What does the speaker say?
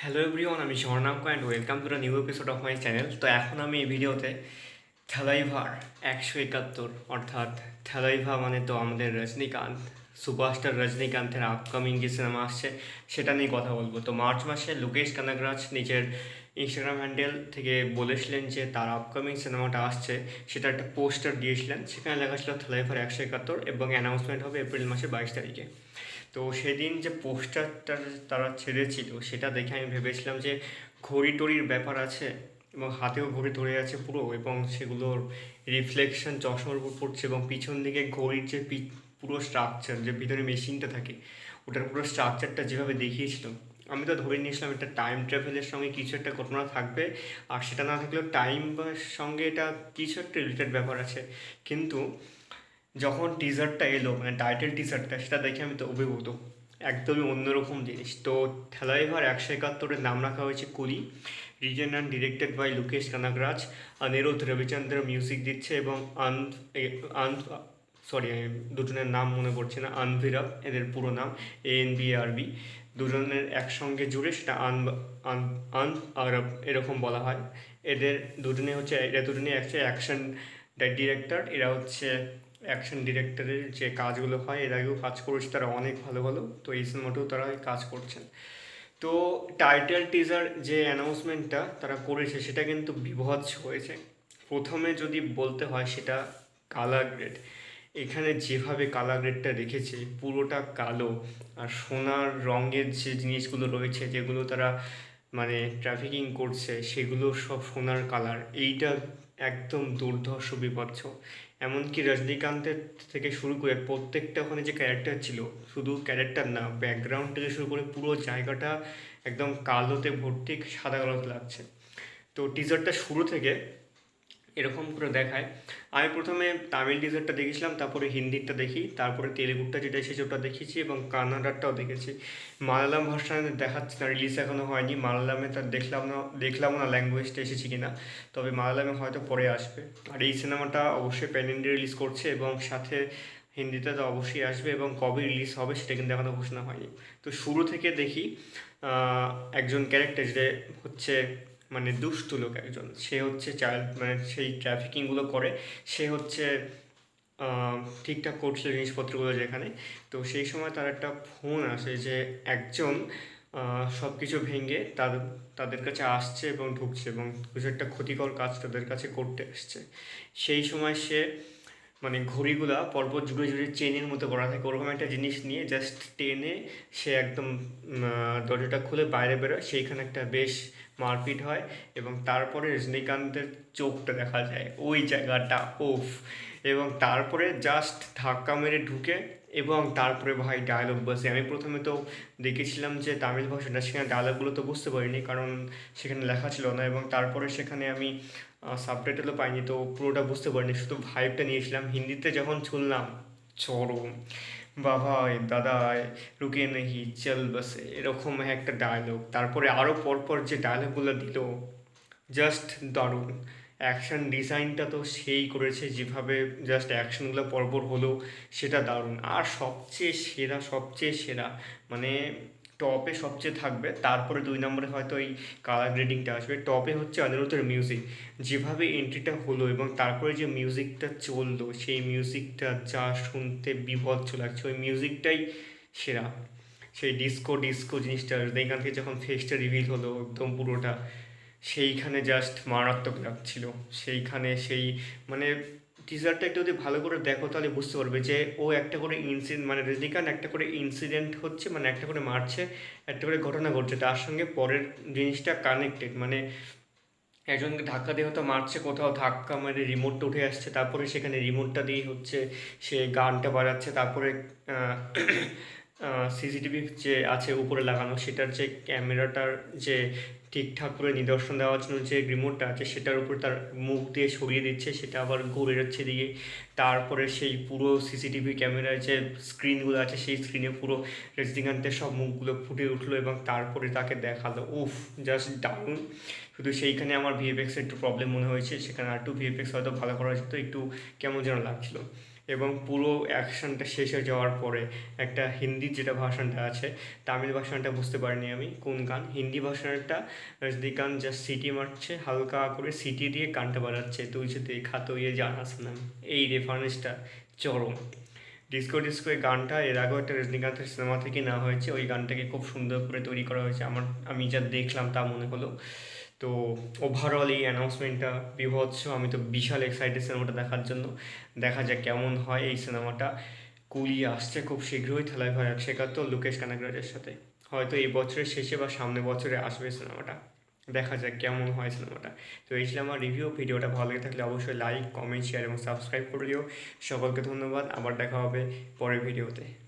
Hello everyone, আমি Swarnank and welcome to the new episode of my channel. তো এখন আমি এই ভিডিওতে থালাইভার 171 অর্থাৎ থালাইভা মানে তো আমাদের রজনীকান্ত, সুপারস্টার রজনীকান্তের আপকামিং যে সিনেমা আসছে সেটা নিয়ে কথা বলবো। তো মার্চ মাসে লোকেশ কানাগরাজ নিজের ইনস্টাগ্রাম হ্যান্ডেল থেকে বলেছিলেন যে তার আপকামিং সিনেমাটা আসছে, সেটা একটা পোস্টার দিয়েছিলেন। সেখানে লেখা ছিল থালাইভার 171 এবং অ্যানাউন্সমেন্ট হবে এপ্রিল মাসে 22 তারিখে। তো সেদিন যে পোস্টারটা তারা ছেড়েছিল সেটা দেখে আমি ভেবেছিলাম যে ঘড়ি টড়ির ব্যাপার আছে এবং হাতেও ঘড়ি ধরে আছে পুরো, এবং সেগুলোর রিফ্লেকশন চশমার উপর পড়ছে এবং পিছন দিকে ঘড়ির যে পুরো স্ট্রাকচার, যে ভিতরে মেশিনটা থাকে ওটার পুরো স্ট্রাকচারটা যেভাবে দেখিয়েছিল, আমি তো ধরে নিয়েছিলাম এটা টাইম ট্রাভেলের সঙ্গে কিছু একটা ঘটনা থাকবে, আর সেটা না থাকলেও টাইম সঙ্গে এটা কিছু একটা রিলেটেড ব্যাপার আছে। কিন্তু যখন টিজারটা এলো, মানে টাইটেল টিজারটা, সেটা দেখে আমি তো অভিভূত। একদমই অন্যরকম জিনিস। তো থালাইভার 171-এর নাম রাখা হয়েছে Coolie. Written and directed by Lokesh Kanagaraj. Anirudh Ravichander music দিচ্ছে এবং আন সরি, দুজনের নাম মনে পড়ছে না, আনভিরাব এদের পুরো নাম, ANVARB। দুজনের একসঙ্গে জুড়ে সেটা আন আন আরব এরকম বলা হয়। এরা দুজনে অ্যাকশন ডিরেক্টর। এরা হচ্ছে অ্যাকশন ডিরেক্টরের যে কাজগুলো হয়, এর আগেও কাজ করেছে তারা অনেক ভালো ভালো, তো এই সিনেমাতেও তারা কাজ করছেন। তো টাইটেল টিজার যে অ্যানাউন্সমেন্টটা তারা করেছে সেটা কিন্তু বিভৎস হয়েছে। প্রথমে যদি বলতে হয় সেটা কালার গ্রেড। এখানে যেভাবে কালার গ্রেডটা রেখেছে পুরোটা কালো, আর সোনার রঙের যে জিনিসগুলো রয়েছে যেগুলো তারা মানে ট্রাফিকিং করছে সেগুলো সব সোনার কালার। এইটা একদম দুর্ধর্ষ বিভৎস। এমনকি রজনীকান্তের থেকে শুরু করে প্রত্যেকটা ওখানে যে ক্যারেক্টার ছিল, শুধু ক্যারেক্টার না, ব্যাকগ্রাউন্ড থেকে শুরু করে পুরো জায়গাটা একদম কালোতে ভর্তি, সাদা কালোতে লাগছে। তো টিজারটা শুরু থেকে এরকম করে দেখায়। আমি প্রথমে তামিল টিজারটা দেখেছিলাম, তারপরে হিন্দিটা দেখি, তারপরে তেলেগুটা যেটা এসেছে ওটা দেখেছি এবং কান্নাডারটাও দেখেছি। মালায়ালাম ভার্সানে দেখাচ্ছে না, রিলিজ এখনও হয়নি। মালায়ালামে তার দেখলাম না ল্যাঙ্গুয়েজটা এসেছে কিনা, তবে মালায়ালামে হয়তো পরে আসবে। আর এই সিনেমাটা অবশ্যই প্যান ইন্ডিয়া রিলিজ করছে এবং সাথে হিন্দিতে তো অবশ্যই আসবে, এবং কবে রিলিজ হবে সেটা কিন্তু এখনও ঘোষণা হয়নি। তো শুরু থেকে দেখি একজন ক্যারেক্টার যে হচ্ছে মানে দুষ্ট লোক একজন, সে হচ্ছে চাইল্ড, মানে সেই ট্রাফিকিংগুলো করে, সে হচ্ছে ঠিকঠাক করছিল জিনিসপত্রগুলো যেখানে। তো সেই সময় তার একটা ফোন আসে যে একজন সব কিছু ভেঙে তাদের কাছে আসছে এবং ঢুকছে এবং কিছু একটা ক্ষতিকর কাজ তাদের কাছে করতে আসছে। সেই সময় সে মানে ঘড়িগুলা পরপর জুড়ে জুড়ে চেনের মতো করা থাকে, ওরকম একটা জিনিস নিয়ে জাস্ট টেনে সে একদম দরজাটা খুলে বাইরে বেরোয়। সেইখানে একটা বেশ মারপিট হয় এবং তারপরে রজনীকান্তের চোখটা দেখা যায় ওই জায়গাটা, ওফ। এবং তারপরে জাস্ট ধাক্কা মেরে ঢুকে এবং তারপরে ভাই ডায়লগ বসে। আমি প্রথমে তো দেখেছিলাম যে তামিল ভাষাটা, সেখানে ডায়লগগুলো তো বুঝতে পারিনি কারণ সেখানে লেখা ছিল না, এবং তারপরে সেখানে আমি সাবটাইটেলও পাইনি, তো পুরোটা বুঝতে পারিনি, শুধু ভাইবটা নিয়েছিলাম। হিন্দিতে যখন শুনলাম, চরম বাবাই দাদাই রুকে নেহি চল বসে, এরকম একটা ডায়লগ। তারপরে আরও পরপর যে ডায়লগগুলো দিল, জাস্ট দারুণ। অ্যাকশন ডিজাইনটা তো সেই করেছে, যেভাবে জাস্ট অ্যাকশনগুলো পরপর হলো সেটা দারুণ। আর সবচেয়ে সেরা মানে টপে সবচেয়ে থাকবে, তারপরে 2 নম্বরে হয়তো এই কালার গ্রেডিংটা আসবে। টপে হচ্ছে অনিরুদ্ধের মিউজিক, যেভাবে এন্ট্রিটা হলো এবং তারপরে যে মিউজিকটা চললো, সেই মিউজিকটা যা শুনতে বিভৎস লাগছে, ওই মিউজিকটাই সেরা। সেই ডিস্কো ডিস্কো জিনিসটা রজনীকান্ত থেকে যখন ফেসটা রিভিল হলো একদম পুরোটা, সেইখানে জাস্ট মারাত্মক লাগছিল। সেইখানে সেই মানে টিজারটা একটু যদি ভালো করে দেখো তাহলে বুঝতে পারবে যে ও একটা করে ইনসিডেন্ট, মানে রজনীকান্ত একটা করে ইনসিডেন্ট হচ্ছে, মানে একটা করে মারছে, একটা করে ঘটনা ঘটছে, তার সঙ্গে পরের জিনিসটা কানেক্টেড। মানে একজনকে ধাক্কা দিয়ে হয়তো মারছে, কোথাও ধাক্কা মানে রিমোটটা উঠে আসছে, তারপরে সেখানে রিমোটটা দিয়ে হচ্ছে সে গানটা বাজাচ্ছে, তারপরে সিসিটিভি যে আছে উপরে লাগানো সেটার যে ক্যামেরাটার যে ঠিকঠাক করে নিদর্শন দেওয়ার জন্য যে রিমোটটা আছে সেটার উপর তার মুখ দিয়ে সরিয়ে দিচ্ছে, সেটা আবার ঘুরে যাচ্ছে দিকে। তারপরে সেই পুরো সিসিটিভি ক্যামেরার যে স্ক্রিনগুলো আছে সেই স্ক্রিনে পুরো রজনীকান্তের সব মুখগুলো ফুটে উঠলো এবং তারপরে তাকে দেখালো, উফ, জাস্ট দারুণ। শুধু সেইখানে আমার ভিএফএক্সের একটু প্রবলেম মনে হয়েছে, সেখানে আর একটু ভিএফএক্স হয়তো ভালো করা যেত, একটু কেমন যেন লাগছিলো। এবং পুরো অ্যাকশনটা শেষ হয়ে যাওয়ার পরে একটা হিন্দি যেটা ভার্সনটা আছে, তামিল ভার্সনটা বুঝতে পারিনি আমি কোন গান। হিন্দি ভার্সনটা রজনীকান্ত জাস্ট সিটি মারছে, হালকা করে সিটি দিয়ে গানটা বাজাচ্ছে, তুই যে দেখা তো ইয়ে জানাস না। এই রেফারেন্সটা চরম। ডিস্কো ডিস্কো এই গানটা এর আগেও একটা রজনীকান্তের সিনেমা থেকে নেওয়া হয়েছে, ওই গানটাকে খুব সুন্দর করে তৈরি করা হয়েছে, আমি যা দেখলাম তা মনে হলো। তো ওভারঅল এই অ্যানাউন্সমেন্টটা বিভৎস, আমি তো বিশাল এক্সাইটেড সিনেমাটা দেখার জন্য। দেখা যাক কেমন হয় এই সিনেমাটা। কুলি আসছে খুব শীঘ্রই, থালায় ভাই 171 লোকেশ কানাগরাজের সাথে। হয়তো এই বছরের শেষে বা সামনের বছরে আসবে সিনেমাটা। দেখা যাক কেমন হয় সিনেমাটা। তো এই ছিল আমার রিভিউ। ভিডিওটা ভালো লেগে থাকলে অবশ্যই লাইক, কমেন্ট, শেয়ার এবং সাবস্ক্রাইব করে দিও। সকলকে ধন্যবাদ, আবার দেখা হবে পরের ভিডিওতে।